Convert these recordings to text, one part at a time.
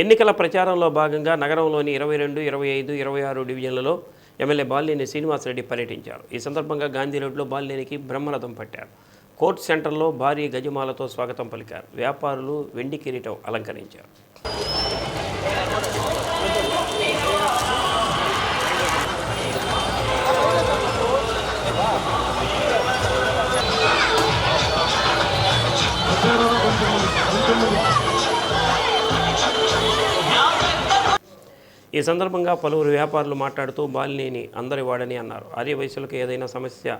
ఎన్నికల ప్రచారంలో భాగంగా నగరంలోని 22, 25, 26 డివిజన్లలో ఎమ్మెల్యే బాలినేని శ్రీనివాసరెడ్డి పర్యటించారు. ఈ సందర్భంగా గాంధీ రోడ్లో బాలినేనికి బ్రహ్మరథం పట్టారు. కోర్ట్ సెంటర్లో భారీ గజమాలతో స్వాగతం పలికారు. వ్యాపారులు వెండి కిరీటం అలంకరించారు. ఈ సందర్భంగా పలువురు వ్యాపారులు మాట్లాడుతూ బాలినేని అందరి వాడని అన్నారు. ఆర్య వయసులకు ఏదైనా సమస్య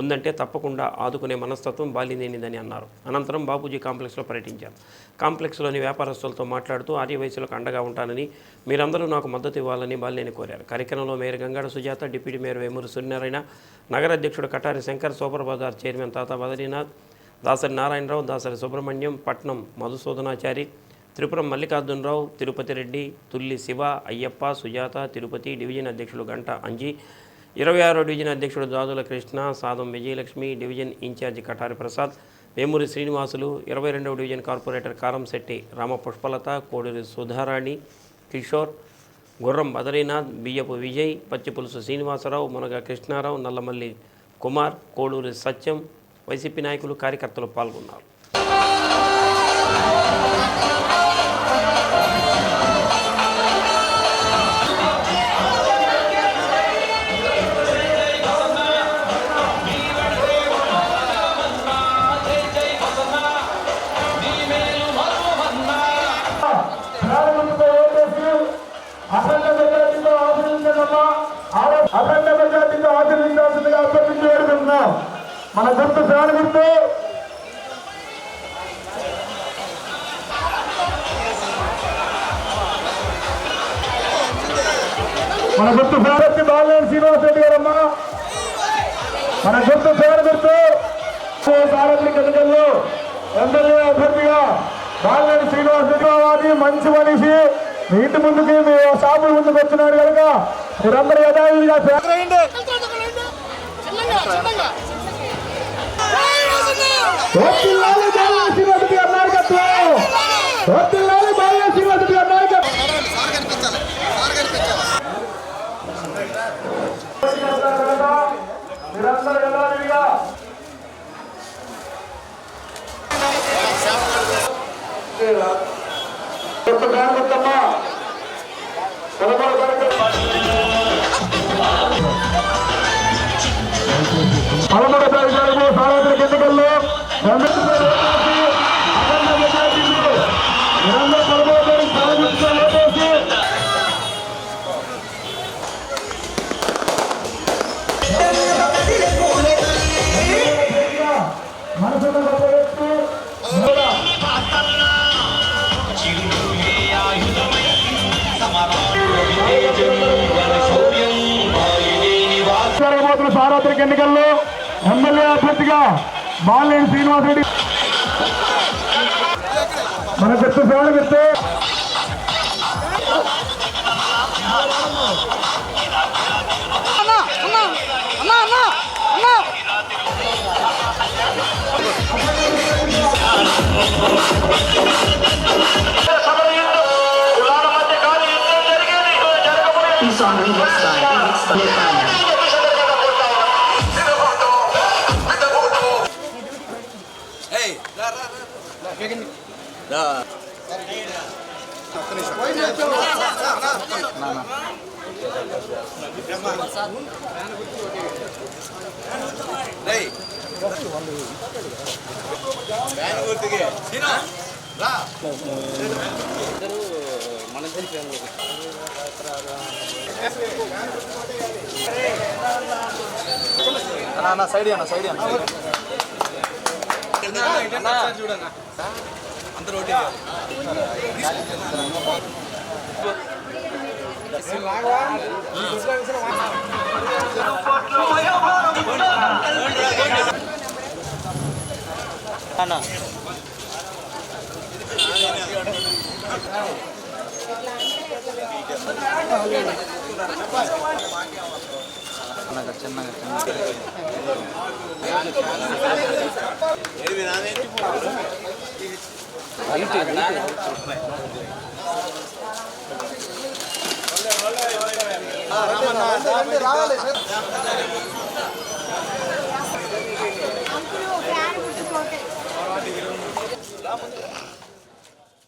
ఉందంటే తప్పకుండా ఆదుకునే మనస్తత్వం బాలినేనిదని అన్నారు. అనంతరం బాపూజీ కాంప్లెక్స్లో పర్యటించారు. కాంప్లెక్స్లోని వ్యాపారస్తులతో మాట్లాడుతూ ఆర్య వయసులకు అండగా ఉంటానని, మీరందరూ నాకు మద్దతు ఇవ్వాలని బాలినేని కోరారు. కార్యక్రమంలో mayor Gangada Sujatha, deputy mayor Vemuru Suryanarayana, నగర అధ్యక్షుడు Katari Shankar, super bazaar chairman Tata Badrinath, Dasari Narayana Rao, Dasari Subrahmanyam, Patnam Madhusudanachari, Tripuram Mallikarjuna Rao, Tirupati Reddy, Thulli Siva, Ayyappa, Sujatha, Tirupati division అధ్యక్షుడు గంట అంజీ, 26 డివిజన్ అధ్యక్షుడు దాదుల కృష్ణ, సాదం విజయలక్ష్మి, డివిజన్ ఇన్ఛార్జి కటారి ప్రసాద్, వేమూరి శ్రీనివాసులు, 22వ డివిజన్ కార్పొరేటర్ కారంశెట్టి రామపుష్పలత, కోడూరి సుధారాణి, కిషోర్, గుర్రం బద్రీనాథ్, బియ్యపు విజయ్, పచ్చిపులుసు శ్రీనివాసరావు, మునగ కృష్ణారావు, నల్లమల్లి కుమార్, కోడూరి సత్యం, వైసీపీ నాయకులు, కార్యకర్తలు పాల్గొన్నారు. మన గుర్తు ఫ్యాన్ గుర్తు మన గుర్తు ఫ్యాన్ వచ్చి బాలినేని శ్రీనివాసరెడ్డి గారమ్మా. మన గుర్తు ఫ్యాన్ గుర్తు సార్వత్రిక ఎన్నికల్లో ఎమ్మెల్యే అభ్యర్థిగా బాలినేని శ్రీనివాసరెడ్డి మంచి మనిషి. మీ ఇంటి ముందుకి మీ షాపుల ముందుకు వచ్చినారు కనుక మీరందరూ యథావిధిగా పదమూడవ తారీఖు సార్వత్రిక ఎన్నికల్లో సార్వత్రిక ఎన్నికల్లో ఎమ్మెల్యే అభ్యర్థిగా బాలినేని శ్రీనివాసరెడ్డి మన గుర్తు ఫ్యాన్ గుర్తు సైడ్ చూడన్నా అందరూ చిన్నగా చిన్నగా రావాలి